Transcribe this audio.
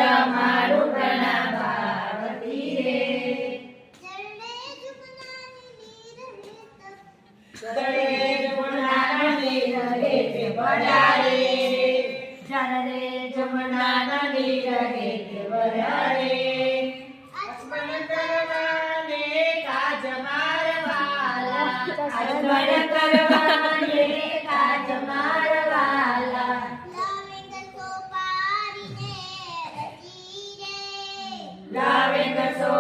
અમારું પ્રણામ પાર્વતી રે ચરણે જમુના નીર હેઠ ભર્યા રે ચરણે જમુના નીર હેઠ ભર્યા રે અસ્મન કરવાને કાજ મારવાલા અસ્મન કરવાને કાજ મારવાલા લાવે ગસો